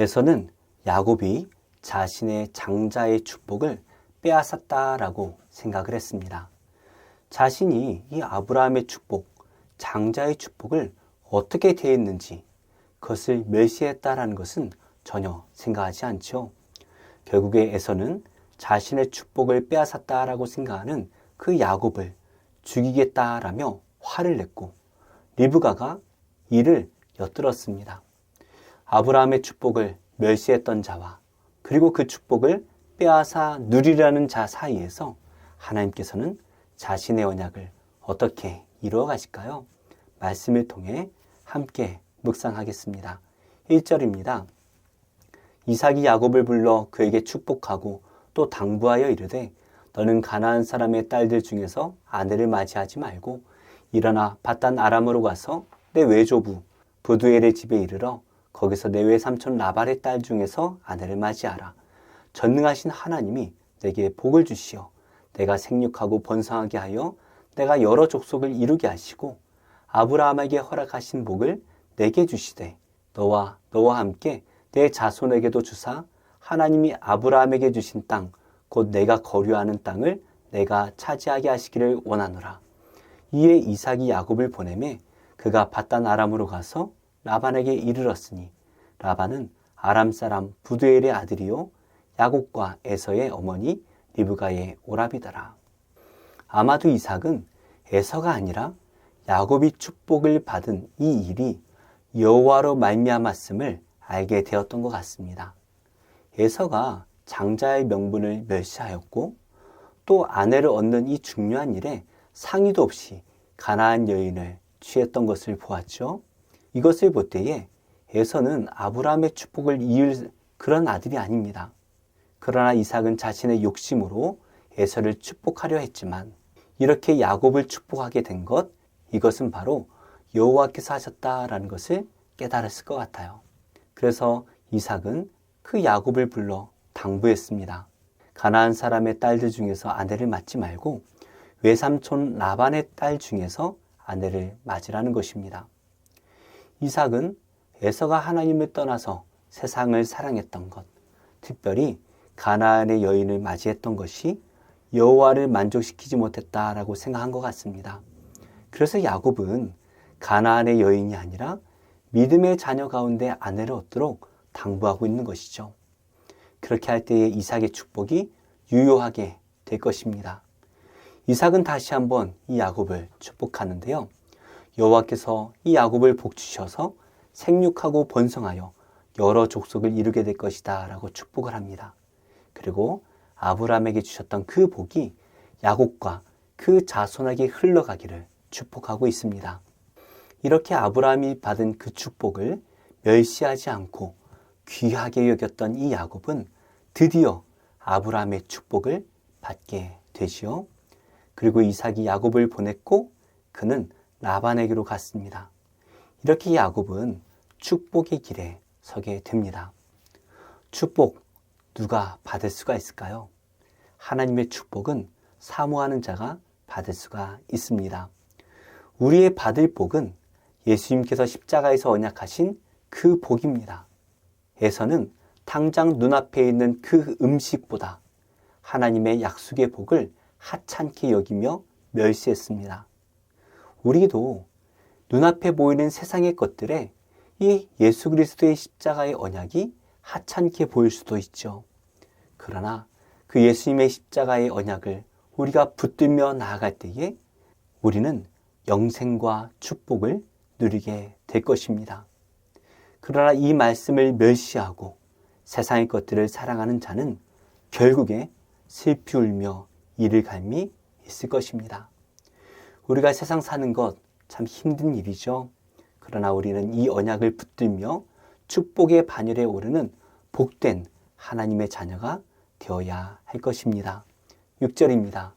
에서는 야곱이 자신의 장자의 축복을 빼앗았다라고 생각을 했습니다. 자신이 이 아브라함의 축복, 장자의 축복을 어떻게 대했는지 그것을 멸시했다라는 것은 전혀 생각하지 않죠. 결국에 에서는 자신의 축복을 빼앗았다라고 생각하는 그 야곱을 죽이겠다라며 화를 냈고 리브가가 이를 엿들었습니다. 아브라함의 축복을 멸시했던 자와 그리고 그 축복을 빼앗아 누리라는 자 사이에서 하나님께서는 자신의 언약을 어떻게 이루어 가실까요? 말씀을 통해 함께 묵상하겠습니다. 1절입니다. 이삭이 야곱을 불러 그에게 축복하고 또 당부하여 이르되 너는 가나안 사람의 딸들 중에서 아내를 맞이하지 말고 일어나 밧단 아람으로 가서 내 외조부 부두엘의 집에 이르러 거기서 내 외삼촌 라발의 딸 중에서 아내를 맞이하라. 전능하신 하나님이 내게 복을 주시어 내가 생육하고 번성하게 하여 내가 여러 족속을 이루게 하시고 아브라함에게 허락하신 복을 내게 주시되 너와 함께 내 자손에게도 주사 하나님이 아브라함에게 주신 땅 곧 내가 거류하는 땅을 내가 차지하게 하시기를 원하노라. 이에 이삭이 야곱을 보내매 그가 밧단 아람으로 가서 라반에게 이르렀으니 라반은 아람 사람 부두엘의 아들이요 야곱과 에서의 어머니 리브가의 오라비더라. 아마도 이삭은 에서가 아니라 야곱이 축복을 받은 이 일이 여호와로 말미암았음을 알게 되었던 것 같습니다. 에서가 장자의 명분을 멸시하였고 또 아내를 얻는 이 중요한 일에 상의도 없이 가나안 여인을 취했던 것을 보았죠. 이것을 볼 때에 에서는 아브라함의 축복을 이을 그런 아들이 아닙니다. 그러나 이삭은 자신의 욕심으로 에서를 축복하려 했지만 이렇게 야곱을 축복하게 된 것, 이것은 바로 여호와께서 하셨다라는 것을 깨달았을 것 같아요. 그래서 이삭은 그 야곱을 불러 당부했습니다. 가나안 사람의 딸들 중에서 아내를 맞지 말고 외삼촌 라반의 딸 중에서 아내를 맞으라는 것입니다. 이삭은 에서가 하나님을 떠나서 세상을 사랑했던 것, 특별히 가나안의 여인을 맞이했던 것이 여호와를 만족시키지 못했다라고 생각한 것 같습니다. 그래서 야곱은 가나안의 여인이 아니라 믿음의 자녀 가운데 아내를 얻도록 당부하고 있는 것이죠. 그렇게 할 때에 이삭의 축복이 유효하게 될 것입니다. 이삭은 다시 한번 이 야곱을 축복하는데요. 여호와께서 이 야곱을 복주셔서 생육하고 번성하여 여러 족속을 이루게 될 것이다 라고 축복을 합니다. 그리고 아브라함에게 주셨던 그 복이 야곱과 그 자손에게 흘러가기를 축복하고 있습니다. 이렇게 아브라함이 받은 그 축복을 멸시하지 않고 귀하게 여겼던 이 야곱은 드디어 아브라함의 축복을 받게 되지요. 그리고 이삭이 야곱을 보냈고 그는 라반에게로 갔습니다. 이렇게 야곱은 축복의 길에 서게 됩니다. 축복 누가 받을 수가 있을까요? 하나님의 축복은 사모하는 자가 받을 수가 있습니다. 우리의 받을 복은 예수님께서 십자가에서 언약하신 그 복입니다. 에서는 당장 눈앞에 있는 그 음식보다 하나님의 약속의 복을 하찮게 여기며 멸시했습니다. 우리도 눈앞에 보이는 세상의 것들에 이 예수 그리스도의 십자가의 언약이 하찮게 보일 수도 있죠. 그러나 그 예수님의 십자가의 언약을 우리가 붙들며 나아갈 때에 우리는 영생과 축복을 누리게 될 것입니다. 그러나 이 말씀을 멸시하고 세상의 것들을 사랑하는 자는 결국에 슬피 울며 이를 갈미 있을 것입니다. 우리가 세상 사는 것 참 힘든 일이죠. 그러나 우리는 이 언약을 붙들며 축복의 반열에 오르는 복된 하나님의 자녀가 되어야 할 것입니다. 6절입니다.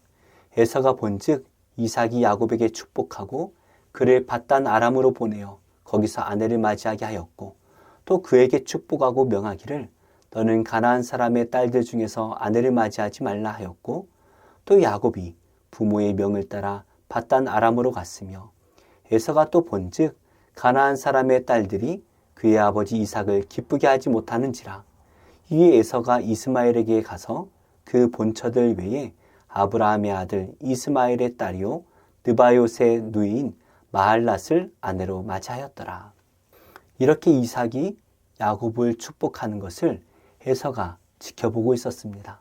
에서가 본즉 이삭이 야곱에게 축복하고 그를 밧단 아람으로 보내어 거기서 아내를 맞이하게 하였고 또 그에게 축복하고 명하기를 너는 가나안 사람의 딸들 중에서 아내를 맞이하지 말라 하였고 또 야곱이 부모의 명을 따라 밧단 아람으로 갔으며 에서가 또 본즉 가나안 사람의 딸들이 그의 아버지 이삭을 기쁘게 하지 못하는지라. 이에 에서가 이스마엘에게 가서 그 본처들 외에 아브라함의 아들 이스마엘의 딸이요 느바요스의 누이인 마할랏을 아내로 맞이하였더라. 이렇게 이삭이 야곱을 축복하는 것을 에서가 지켜보고 있었습니다.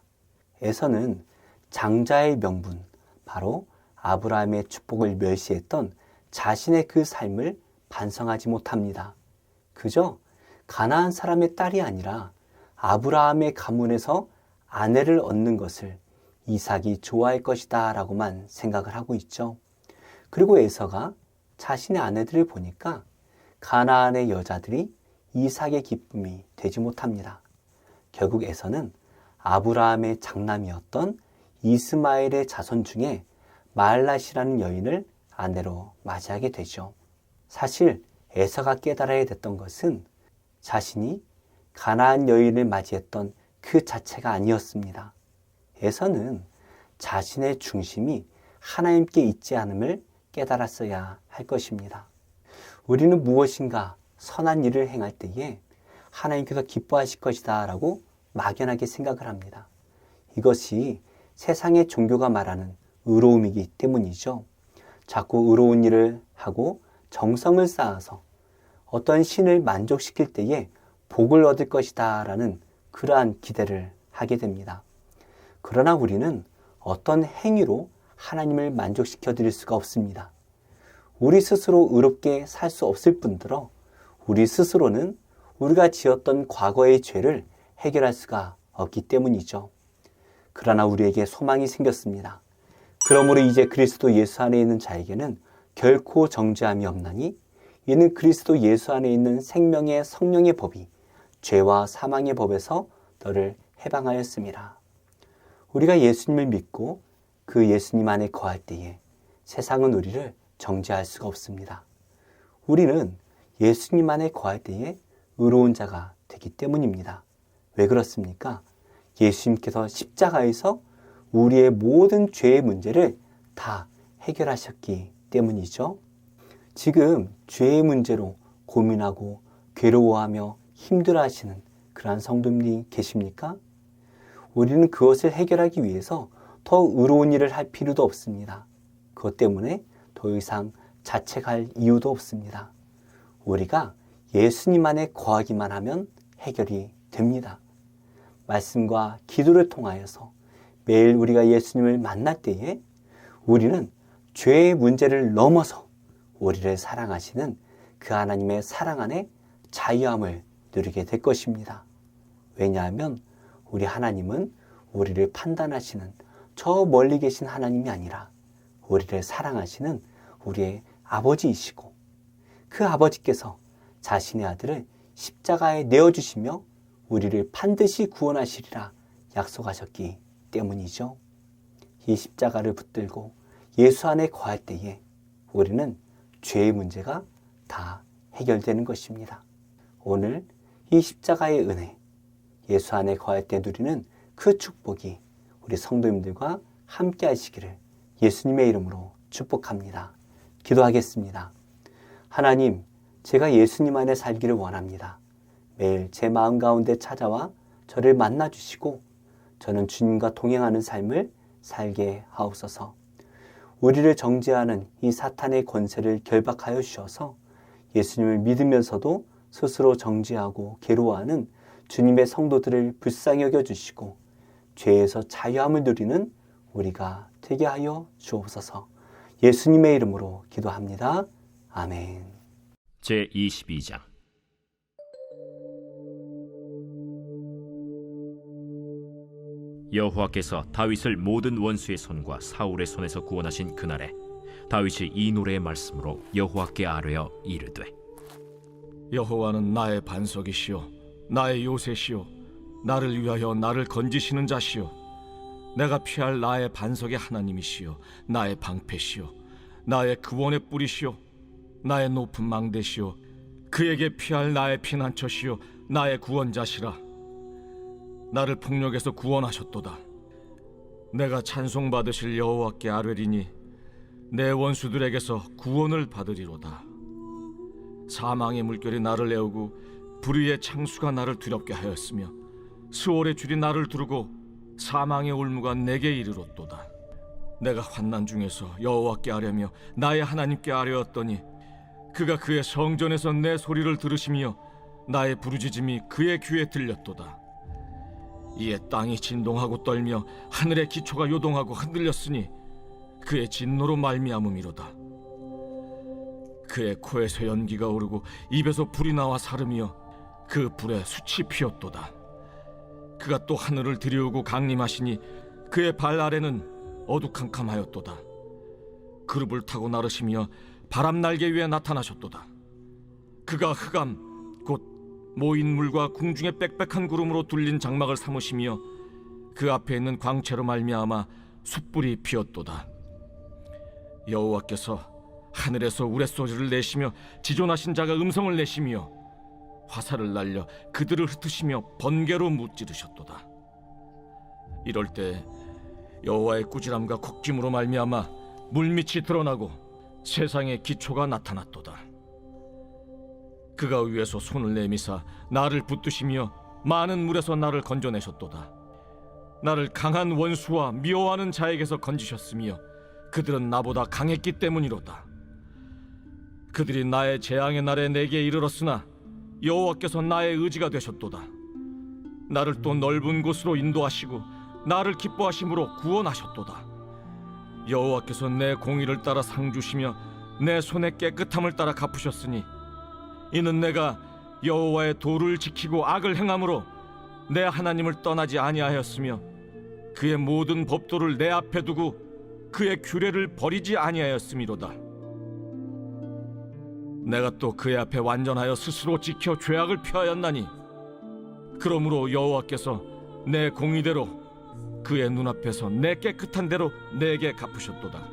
에서는 장자의 명분, 바로 아브라함의 축복을 멸시했던 자신의 그 삶을 반성하지 못합니다. 그저 가나안 사람의 딸이 아니라 아브라함의 가문에서 아내를 얻는 것을 이삭이 좋아할 것이다 라고만 생각을 하고 있죠. 그리고 에서가 자신의 아내들을 보니까 가나안의 여자들이 이삭의 기쁨이 되지 못합니다. 결국 에서는 아브라함의 장남이었던 이스마엘의 자손 중에 마할랏이라는 여인을 아내로 맞이하게 되죠. 사실 에서가 깨달아야 됐던 것은 자신이 가나안 여인을 맞이했던 그 자체가 아니었습니다. 에서는 자신의 중심이 하나님께 있지 않음을 깨달았어야 할 것입니다. 우리는 무엇인가 선한 일을 행할 때에 하나님께서 기뻐하실 것이다 라고 막연하게 생각을 합니다. 이것이 세상의 종교가 말하는 의로움이기 때문이죠. 자꾸 의로운 일을 하고 정성을 쌓아서 어떤 신을 만족시킬 때에 복을 얻을 것이다 라는 그러한 기대를 하게 됩니다. 그러나 우리는 어떤 행위로 하나님을 만족시켜 드릴 수가 없습니다. 우리 스스로 의롭게 살 수 없을 뿐더러 우리 스스로는 우리가 지었던 과거의 죄를 해결할 수가 없기 때문이죠. 그러나 우리에게 소망이 생겼습니다. 그러므로 이제 그리스도 예수 안에 있는 자에게는 결코 정죄함이 없나니 이는 그리스도 예수 안에 있는 생명의 성령의 법이 죄와 사망의 법에서 너를 해방하였습니다. 우리가 예수님을 믿고 그 예수님 안에 거할 때에 세상은 우리를 정죄할 수가 없습니다. 우리는 예수님 안에 거할 때에 의로운 자가 되기 때문입니다. 왜 그렇습니까? 예수님께서 십자가에서 우리의 모든 죄의 문제를 다 해결하셨기 때문이죠. 지금 죄의 문제로 고민하고 괴로워하며 힘들어하시는 그러한 성도님이 계십니까? 우리는 그것을 해결하기 위해서 더 의로운 일을 할 필요도 없습니다. 그것 때문에 더 이상 자책할 이유도 없습니다. 우리가 예수님 안에 거하기만 하면 해결이 됩니다. 말씀과 기도를 통하여서 매일 우리가 예수님을 만날 때에 우리는 죄의 문제를 넘어서 우리를 사랑하시는 그 하나님의 사랑 안에 자유함을 누리게 될 것입니다. 왜냐하면 우리 하나님은 우리를 판단하시는 저 멀리 계신 하나님이 아니라 우리를 사랑하시는 우리의 아버지이시고 그 아버지께서 자신의 아들을 십자가에 내어주시며 우리를 반드시 구원하시리라 약속하셨기 때문이죠. 이 십자가를 붙들고 예수 안에 거할 때에 우리는 죄의 문제가 다 해결되는 것입니다. 오늘 이 십자가의 은혜, 예수 안에 거할 때 누리는 그 축복이 우리 성도님들과 함께 하시기를 예수님의 이름으로 축복합니다. 기도하겠습니다. 하나님, 제가 예수님 안에 살기를 원합니다. 매일 제 마음 가운데 찾아와 저를 만나주시고 저는 주님과 동행하는 삶을 살게 하옵소서. 우리를 정죄하는 이 사탄의 권세를 결박하여 주셔서 예수님을 믿으면서도 스스로 정죄하고 괴로워하는 주님의 성도들을 불쌍히 여겨주시고 죄에서 자유함을 누리는 우리가 되게 하여 주옵소서. 예수님의 이름으로 기도합니다. 아멘. 제22장 여호와께서 다윗을 모든 원수의 손과 사울의 손에서 구원하신 그날에 다윗이 이 노래의 말씀으로 여호와께 아뢰어 이르되 여호와는 나의 반석이시요 나의 요새시요 나를 위하여 나를 건지시는 자시요 내가 피할 나의 반석의 하나님이시요 나의 방패시요 나의 구원의 뿌리시요 나의 높은 망대시요 그에게 피할 나의 피난처시요 나의 구원자시라. 나를 폭력에서 구원하셨도다. 내가 찬송받으실 여호와께 아뢰리니 내 원수들에게서 구원을 받으리로다. 사망의 물결이 나를 내오고 불의의 창수가 나를 두렵게 하였으며 수월의 줄이 나를 두르고 사망의 올무가 내게 이르렀도다. 내가 환난 중에서 여호와께 아뢰며 나의 하나님께 아뢰었더니 그가 그의 성전에서 내 소리를 들으시며 나의 부르짖음이 그의 귀에 들렸도다. 이에 땅이 진동하고 떨며 하늘의 기초가 요동하고 흔들렸으니 그의 진노로 말미암음이로다. 그의 코에서 연기가 오르고 입에서 불이 나와 사르며 그 불에 숯이 피었도다. 그가 또 하늘을 들이우고 강림하시니 그의 발 아래는 어두캄캄하였도다. 그룹을 타고 나르시며 바람 날개 위에 나타나셨도다. 그가 흑암 곧 모인 물과 궁중의 빽빽한 구름으로 둘린 장막을 삼으시며 그 앞에 있는 광채로 말미암아 숯불이 피었도다. 여호와께서 하늘에서 우레소리를 내시며 지존하신 자가 음성을 내시며 화살을 날려 그들을 흩으시며 번개로 무찌르셨도다. 이럴 때 여호와의 꾸지람과 곡짐으로 말미암아 물밑이 드러나고 세상의 기초가 나타났도다. 그가 위에서 손을 내미사 나를 붙드시며 많은 물에서 나를 건져내셨도다. 나를 강한 원수와 미워하는 자에게서 건지셨으며 그들은 나보다 강했기 때문이로다. 그들이 나의 재앙의 날에 내게 이르렀으나 여호와께서 나의 의지가 되셨도다. 나를 또 넓은 곳으로 인도하시고 나를 기뻐하심으로 구원하셨도다. 여호와께서 내 공의를 따라 상 주시며 내 손의 깨끗함을 따라 갚으셨으니 이는 내가 여호와의 도를 지키고 악을 행함으로 내 하나님을 떠나지 아니하였으며 그의 모든 법도를 내 앞에 두고 그의 규례를 버리지 아니하였음이로다. 내가 또 그의 앞에 완전하여 스스로 지켜 죄악을 피하였나니 그러므로 여호와께서 내 공의대로 그의 눈앞에서 내 깨끗한 대로 내게 갚으셨도다.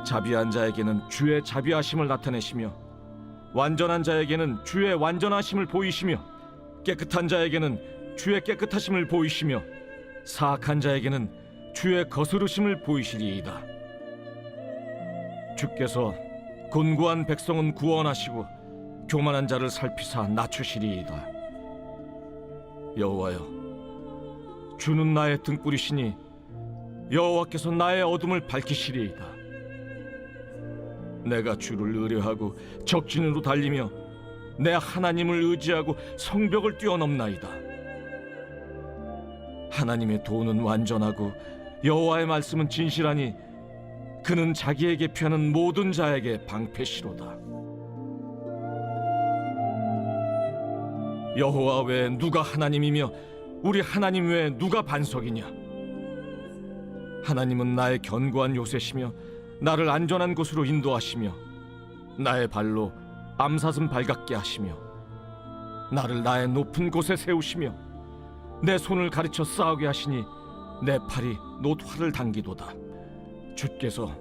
자비한 자에게는 주의 자비하심을 나타내시며 완전한 자에게는 주의 완전하심을 보이시며 깨끗한 자에게는 주의 깨끗하심을 보이시며 사악한 자에게는 주의 거스르심을 보이시리이다. 주께서 곤고한 백성은 구원하시고 교만한 자를 살피사 낮추시리이다. 여호와여, 주는 나의 등불이시니 여호와께서 나의 어둠을 밝히시리이다. 내가 주를 의뢰하고 적진으로 달리며 내 하나님을 의지하고 성벽을 뛰어넘나이다. 하나님의 도는 완전하고 여호와의 말씀은 진실하니 그는 자기에게 피하는 모든 자에게 방패시로다. 여호와 외에 누가 하나님이며 우리 하나님 외에 누가 반석이냐? 하나님은 나의 견고한 요새시며 나를 안전한 곳으로 인도하시며 나의 발로 암사슴 발같게 하시며 나를 나의 높은 곳에 세우시며 내 손을 가르쳐 싸우게 하시니 내 팔이 놋활을 당기도다. 주께서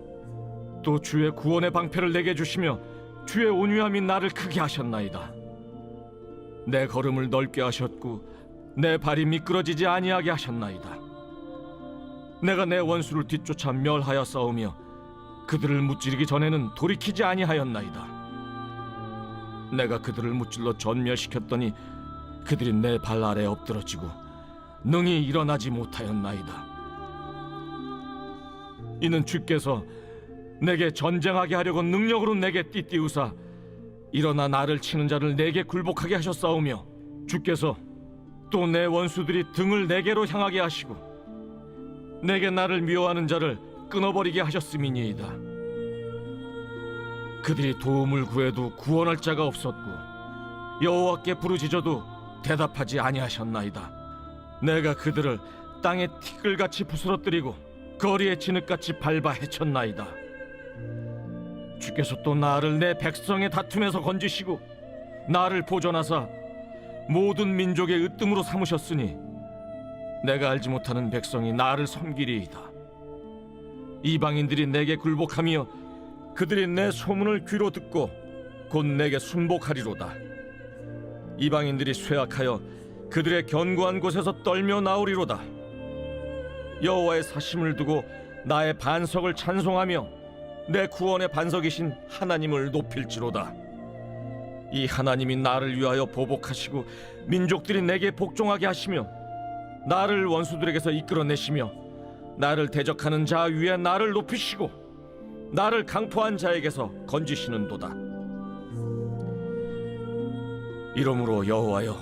또 주의 구원의 방패를 내게 주시며 주의 온유함이 나를 크게 하셨나이다. 내 걸음을 넓게 하셨고 내 발이 미끄러지지 아니하게 하셨나이다. 내가 내 원수를 뒤쫓아 멸하여 싸우며 그들을 무찌르기 전에는 돌이키지 아니하였나이다. 내가 그들을 무찔러 전멸시켰더니 그들이 내 발 아래 엎드러지고 능히 일어나지 못하였나이다. 이는 주께서 내게 전쟁하게 하려고 능력으로 내게 띠띠우사 일어나 나를 치는 자를 내게 굴복하게 하셨사오며 주께서 또 내 원수들이 등을 내게로 향하게 하시고 내게 나를 미워하는 자를 끊어버리게 하셨음이니이다. 그들이 도움을 구해도 구원할 자가 없었고 여호와께 부르짖어도 대답하지 아니하셨나이다. 내가 그들을 땅에 티끌같이 부스러뜨리고 거리에 진흙같이 밟아 헤쳤나이다. 주께서 또 나를 내 백성의 다툼에서 건지시고 나를 보존하사 모든 민족의 으뜸으로 삼으셨으니 내가 알지 못하는 백성이 나를 섬기리이다. 이방인들이 내게 굴복하며 그들이 내 소문을 귀로 듣고 곧 내게 순복하리로다. 이방인들이 쇠악하여 그들의 견고한 곳에서 떨며 나오리로다. 여호와의 사심을 두고 나의 반석을 찬송하며 내 구원의 반석이신 하나님을 높일지로다. 이 하나님이 나를 위하여 보복하시고 민족들이 내게 복종하게 하시며 나를 원수들에게서 이끌어내시며 나를 대적하는 자 위에 나를 높이시고 나를 강포한 자에게서 건지시는도다. 이러므로 여호와여,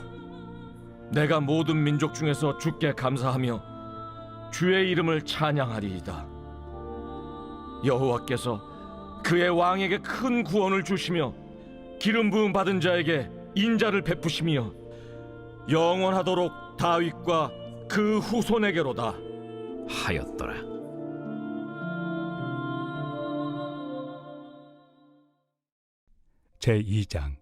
내가 모든 민족 중에서 주께 감사하며 주의 이름을 찬양하리이다. 여호와께서 그의 왕에게 큰 구원을 주시며 기름 부음 받은 자에게 인자를 베푸시며 영원하도록 다윗과 그 후손에게로다 하였더라. 제2장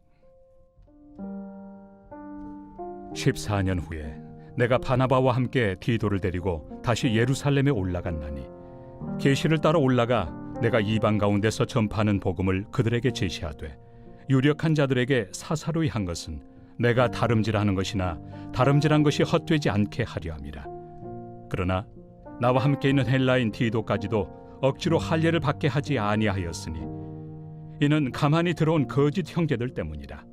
14년 후에 내가 바나바와 함께 디도를 데리고 다시 예루살렘에 올라갔나니 계시를 따라 올라가 내가 이방 가운데서 전파하는 복음을 그들에게 제시하되 유력한 자들에게 사사로이 한 것은 내가 다름질하는 것이나 다름질한 것이 헛되지 않게 하려 함이라. 그러나 나와 함께 있는 헬라인 디도까지도 억지로 할례를 받게 하지 아니하였으니 이는 가만히 들어온 거짓 형제들 때문이라.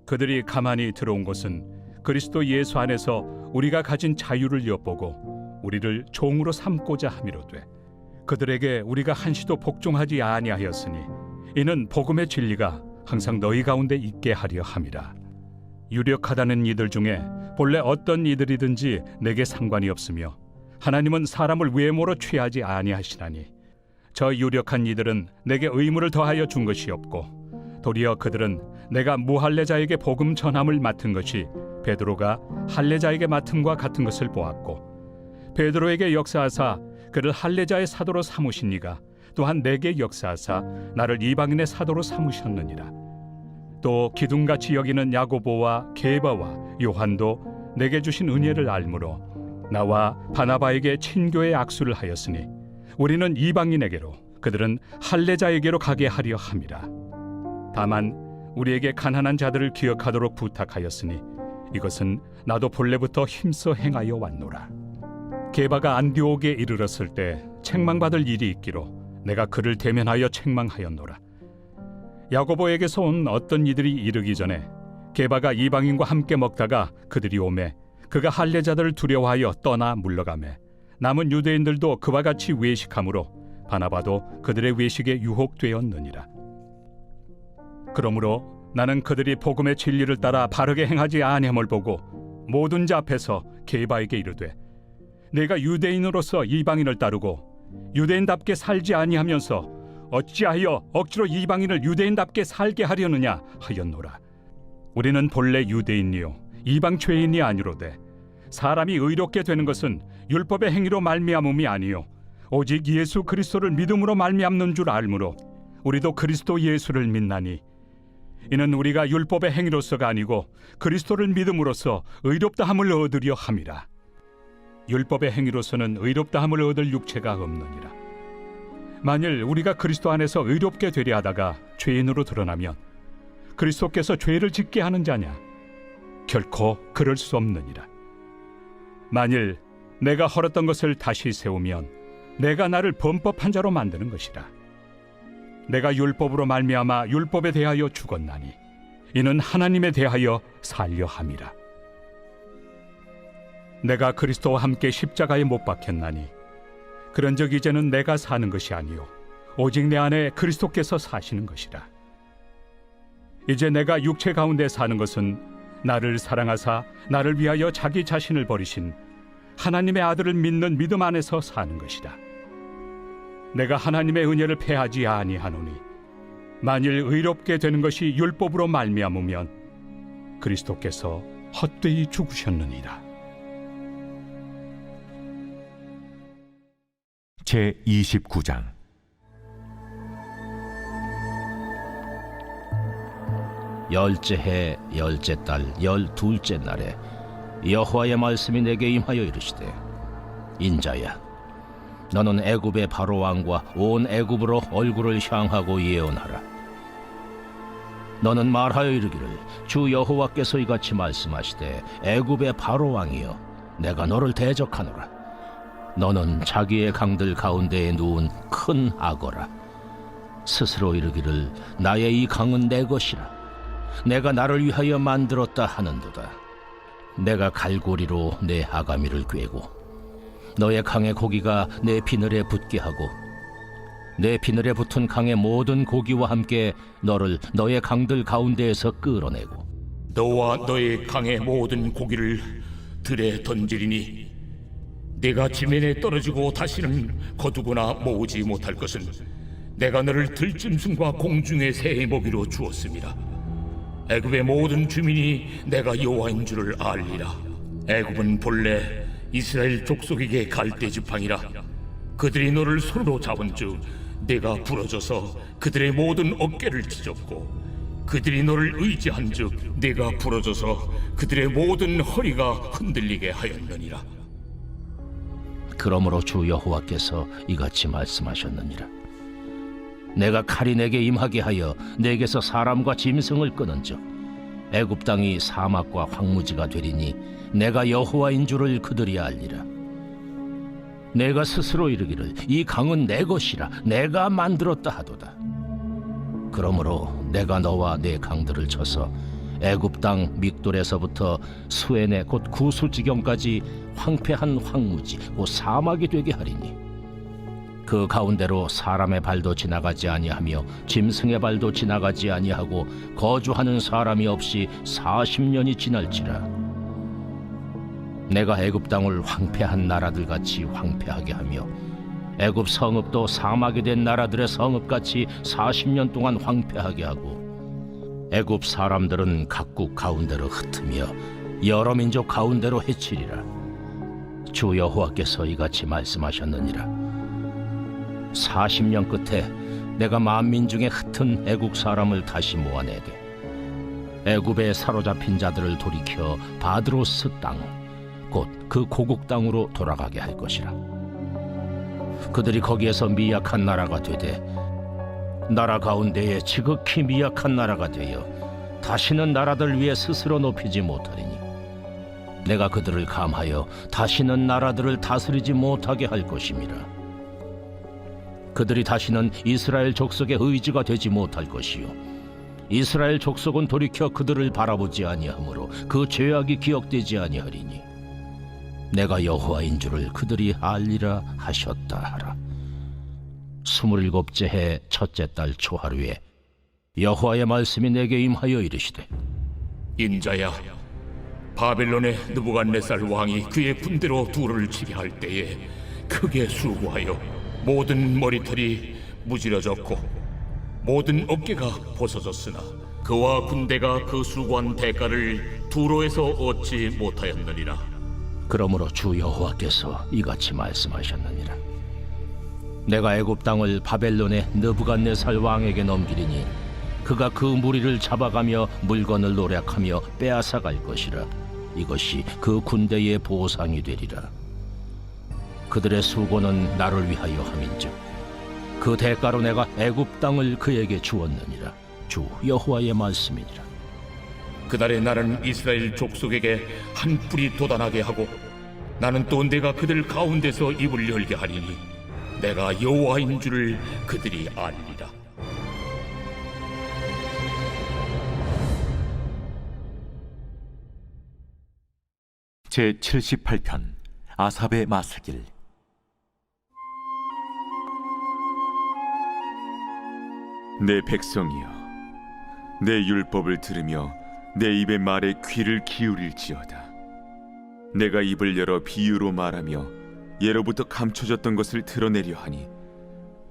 그들이 가만히 들어온 것은 그리스도 예수 안에서 우리가 가진 자유를 엿보고 우리를 종으로 삼고자 함이로되 그들에게 우리가 한시도 복종하지 아니하였으니 이는 복음의 진리가 항상 너희 가운데 있게 하려 함이라. 유력하다는 이들 중에 본래 어떤 이들이든지 내게 상관이 없으며 하나님은 사람을 외모로 취하지 아니하시나니 저 유력한 이들은 내게 의무를 더하여 준 것이 없고 도리어 그들은 내가 무할례자에게 복음 전함을 맡은 것이 베드로가 할례자에게 맡음과 같은 것을 보았고 베드로에게 역사하사 그를 할례자의 사도로 삼으신 이가 또한 내게 역사하사 나를 이방인의 사도로 삼으셨느니라. 또 기둥같이 여기는 야고보와 게바와 요한도 내게 주신 은혜를 알므로 나와 바나바에게 친교의 악수를 하였으니 우리는 이방인에게로 그들은 할례자에게로 가게 하려 함이라. 다만 우리에게 가난한 자들을 기억하도록 부탁하였으니 이것은 나도 본래부터 힘써 행하여 왔노라. 게바가 안디옥에 이르렀을 때 책망받을 일이 있기로 내가 그를 대면하여 책망하였노라. 야고보에게서 온 어떤 이들이 이르기 전에 게바가 이방인과 함께 먹다가 그들이 오매 그가 할례자들을 두려워하여 떠나 물러가매 남은 유대인들도 그와 같이 외식하므로 바나바도 그들의 외식에 유혹되었느니라. 그러므로 나는 그들이 복음의 진리를 따라 바르게 행하지 아니함을 보고 모든 자 앞에서 게바에게 이르되 내가 유대인으로서 이방인을 따르고 유대인답게 살지 아니하면서 어찌하여 억지로 이방인을 유대인답게 살게 하려느냐 하였노라. 우리는 본래 유대인이요 이방 죄인이 아니로되 사람이 의롭게 되는 것은 율법의 행위로 말미암음이 아니요 오직 예수 그리스도를 믿음으로 말미암는 줄 알므로 우리도 그리스도 예수를 믿나니 이는 우리가 율법의 행위로서가 아니고 그리스도를 믿음으로써 의롭다함을 얻으려 함이라. 율법의 행위로서는 의롭다함을 얻을 육체가 없느니라. 만일 우리가 그리스도 안에서 의롭게 되려 하다가 죄인으로 드러나면 그리스도께서 죄를 짓게 하는 자냐? 결코 그럴 수 없느니라. 만일 내가 헐었던 것을 다시 세우면 내가 나를 범법한 자로 만드는 것이라. 내가 율법으로 말미암아 율법에 대하여 죽었나니 이는 하나님에 대하여 살려 함이라. 내가 그리스도와 함께 십자가에 못 박혔나니 그런즉 이제는 내가 사는 것이 아니요 오직 내 안에 그리스도께서 사시는 것이라. 이제 내가 육체 가운데 사는 것은 나를 사랑하사 나를 위하여 자기 자신을 버리신 하나님의 아들을 믿는 믿음 안에서 사는 것이라. 내가 하나님의 은혜를 패하지 아니하노니 만일 의롭게 되는 것이 율법으로 말미암으면 그리스도께서 헛되이 죽으셨느니라. 제29장 열째 해 열째 달 열둘째 날에 여호와의 말씀이 내게 임하여 이르시되 인자야 너는 애굽의 바로 왕과 온 애굽으로 얼굴을 향하고 예언하라. 너는 말하여 이르기를 주 여호와께서 이같이 말씀하시되 애굽의 바로 왕이여 내가 너를 대적하노라. 너는 자기의 강들 가운데에 누운 큰 악어라. 스스로 이르기를 나의 이 강은 내 것이라. 내가 나를 위하여 만들었다 하는도다. 내가 갈고리로 내 아가미를 꿰고 너의 강의 고기가 내 비늘에 붙게 하고 내 비늘에 붙은 강의 모든 고기와 함께 너를 너의 강들 가운데에서 끌어내고 너와 너의 강의 모든 고기를 들에 던지리니 네가 지면에 떨어지고 다시는 거두거나 모으지 못할 것은 내가 너를 들짐승과 공중의 새의 먹이로 주었습니다. 애굽의 모든 주민이 내가 여호와인 줄을 알리라. 애굽은 본래 이스라엘 족속에게 갈대 지팡이라. 그들이 너를 손으로 잡은즉 내가 부러져서 그들의 모든 어깨를 찢었고 그들이 너를 의지한즉 내가 부러져서 그들의 모든 허리가 흔들리게 하였느니라. 그러므로 주 여호와께서 이같이 말씀하셨느니라. 내가 칼이 내게 임하게 하여 내게서 사람과 짐승을 끊은즉 애굽 땅이 사막과 황무지가 되리니 내가 여호와인 줄을 그들이 알리라. 내가 스스로 이르기를 이 강은 내 것이라 내가 만들었다 하도다. 그러므로 내가 너와 내 강들을 쳐서 애굽 땅 믹돌에서부터 수엔의 곧 구수 지경까지 황폐한 황무지 곧 사막이 되게 하리니 그 가운데로 사람의 발도 지나가지 아니하며 짐승의 발도 지나가지 아니하고 거주하는 사람이 없이 40년이 지날지라. 내가 애굽 땅을 황폐한 나라들 같이 황폐하게 하며 애굽 성읍도 사막이 된 나라들의 성읍같이 40년 동안 황폐하게 하고 애굽 사람들은 각국 가운데로 흩으며 여러 민족 가운데로 해치리라. 주 여호와께서 이같이 말씀하셨느니라. 40년 끝에 내가 만민 중에 흩은 애국 사람을 다시 모아내되 애굽에 사로잡힌 자들을 돌이켜 바드로스 땅 곧 그 고국 땅으로 돌아가게 할 것이라. 그들이 거기에서 미약한 나라가 되되 나라 가운데에 지극히 미약한 나라가 되어 다시는 나라들 위에 스스로 높이지 못하리니 내가 그들을 감하여 다시는 나라들을 다스리지 못하게 할 것임이라. 그들이 다시는 이스라엘 족속의 의지가 되지 못할 것이요 이스라엘 족속은 돌이켜 그들을 바라보지 아니하므로 그 죄악이 기억되지 아니하리니 내가 여호와인 줄을 그들이 알리라 하셨다 하라. 27째 해 첫째 달 초하루에 여호와의 말씀이 내게 임하여 이르시되 인자야, 바벨론의 느부갓네살 왕이 그의 군대로 두루를 치게 할 때에 크게 수고하여 모든 머리털이 무지러졌고 모든 어깨가 벗어졌으나 그와 군대가 그 수고한 대가를 두로에서 얻지 못하였느니라. 그러므로 주 여호와께서 이같이 말씀하셨느니라. 내가 애굽 땅을 바벨론의 느부갓네살 왕에게 넘기리니 그가 그 무리를 잡아가며 물건을 노략하며 빼앗아갈 것이라. 이것이 그 군대의 보상이 되리라. 그들의 수고는 나를 위하여 함인즉 그 대가로 내가 애굽 땅을 그에게 주었느니라. 주 여호와의 말씀이니라. 그날에 나는 이스라엘 족속에게 한 뿔이 돋아나게 하고 나는 또 내가 그들 가운데서 입을 열게 하리니 내가 여호와인 줄을 그들이 알리라. 제 78편 아삽의 마스길. 내 백성이여, 내 율법을 들으며 내 입의 말에 귀를 기울일지어다. 내가 입을 열어 비유로 말하며 예로부터 감춰졌던 것을 드러내려 하니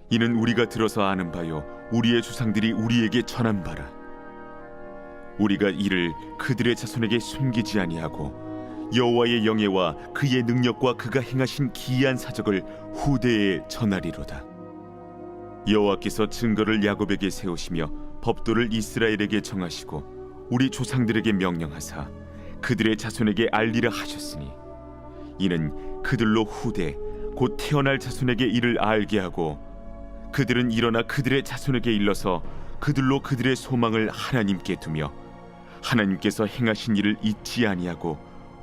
이는 우리가 들어서 아는 바요 우리의 조상들이 우리에게 전한 바라. 우리가 이를 그들의 자손에게 숨기지 아니하고 여호와의 영예와 그의 능력과 그가 행하신 기이한 사적을 후대에 전하리로다. 여호와께서 증거를 야곱에게 세우시며 법도를 이스라엘에게 정하시고 우리 조상들에게 명령하사 그들의 자손에게 알리라 하셨으니 이는 그들로 후대 곧 태어날 자손에게 이를 알게 하고 그들은 일어나 그들의 자손에게 일러서 그들로 그들의 소망을 하나님께 두며 하나님께서 행하신 일을 잊지 아니하고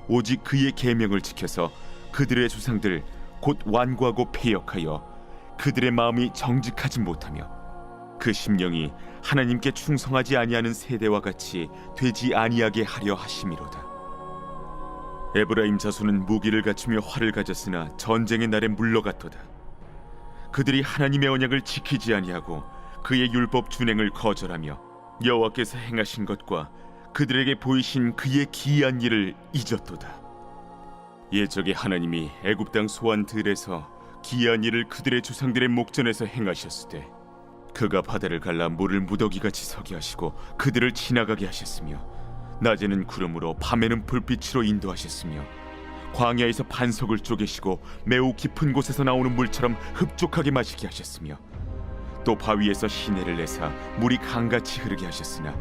오직 그의 계명을 지켜서 그들의 조상들 곧 완고하고 패역하여 그들의 마음이 정직하지 못하며 그 심령이 하나님께 충성하지 아니하는 세대와 같이 되지 아니하게 하려 하심이로다. 에브라임 자손은 무기를 갖추며 활을 가졌으나 전쟁의 날에 물러갔도다. 그들이 하나님의 언약을 지키지 아니하고 그의 율법 준행을 거절하며 여호와께서 행하신 것과 그들에게 보이신 그의 기이한 일을 잊었도다. 예적에 하나님이 애굽 땅 소안 들에서 기이한 일을 그들의 조상들의 목전에서 행하셨으되 그가 바다를 갈라 물을 무더기같이 서게 하시고 그들을 지나가게 하셨으며 낮에는 구름으로 밤에는 불빛으로 인도하셨으며 광야에서 반석을 쪼개시고 매우 깊은 곳에서 나오는 물처럼 흡족하게 마시게 하셨으며 또 바위에서 시내를 내사 물이 강같이 흐르게 하셨으나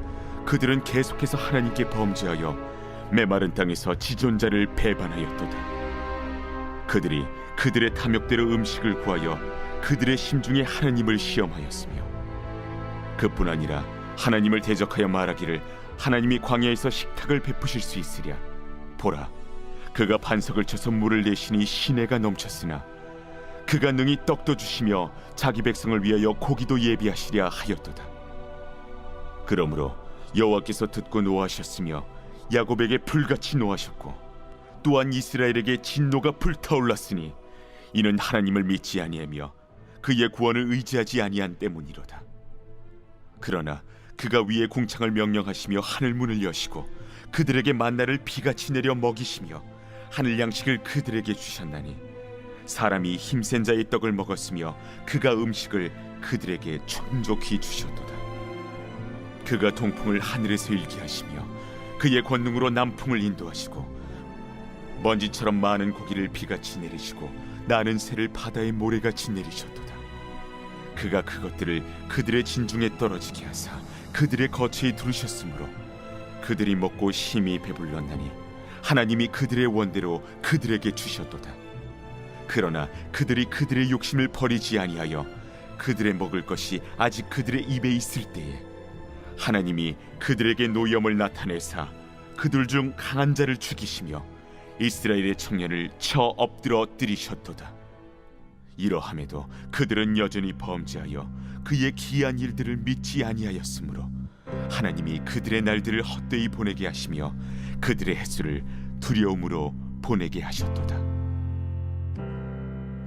그들은 계속해서 하나님께 범죄하여 메마른 땅에서 지존자를 배반하였도다. 그들이 그들의 탐욕대로 음식을 구하여 그들의 심중에 하나님을 시험하였으며 그뿐 아니라 하나님을 대적하여 말하기를 하나님이 광야에서 식탁을 베푸실 수 있으랴. 보라, 그가 반석을 쳐서 물을 내시니 시내가 넘쳤으나 그가 능히 떡도 주시며 자기 백성을 위하여 고기도 예비하시랴 하였도다. 그러므로 여호와께서 듣고 노하셨으며 야곱에게 불같이 노하셨고 또한 이스라엘에게 진노가 불타올랐으니 이는 하나님을 믿지 아니하며 그의 구원을 의지하지 아니한 때문이로다. 그러나 그가 위에 궁창을 명령하시며 하늘 문을 여시고 그들에게 만나를 비같이 내려 먹이시며 하늘 양식을 그들에게 주셨나니 사람이 힘센 자의 떡을 먹었으며 그가 음식을 그들에게充足히 주셨도다. 그가 동풍을 하늘에서 일게 하시며 그의 권능으로 남풍을 인도하시고 먼지처럼 많은 고기를 비같이 내리시고 나는 새를 바다의 모래같이 내리셨도다. 그가 그것들을 그들의 진중에 떨어지게 하사 그들의 거처에 두르셨으므로 그들이 먹고 심히 배불렀나니 하나님이 그들의 원대로 그들에게 주셨도다. 그러나 그들이 그들의 욕심을 버리지 아니하여 그들의 먹을 것이 아직 그들의 입에 있을 때에 하나님이 그들에게 노염을 나타내사 그들 중 강한 자를 죽이시며 이스라엘의 청년을 쳐 엎드러 뜨리셨도다. 이러함에도 그들은 여전히 범죄하여 그의 기이한 일들을 믿지 아니하였으므로 하나님이 그들의 날들을 헛되이 보내게 하시며 그들의 횟수를 두려움으로 보내게 하셨도다.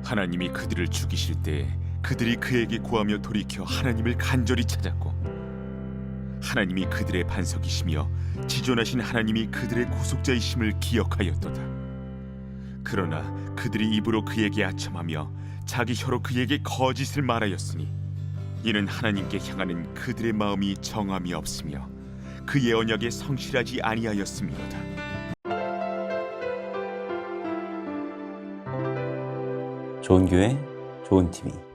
하나님이 그들을 죽이실 때 그들이 그에게 구하며 돌이켜 하나님을 간절히 찾았고 하나님이 그들의 반석이시며 지존하신 하나님이 그들의 구속자이심을 기억하였도다. 그러나 그들이 입으로 그에게 아첨하며 자기 혀로 그에게 거짓을 말하였으니 이는 하나님께 향하는 그들의 마음이 정함이 없으며 그의 언약에 성실하지 아니하였음이로다. 좋은 교회, 좋은 TV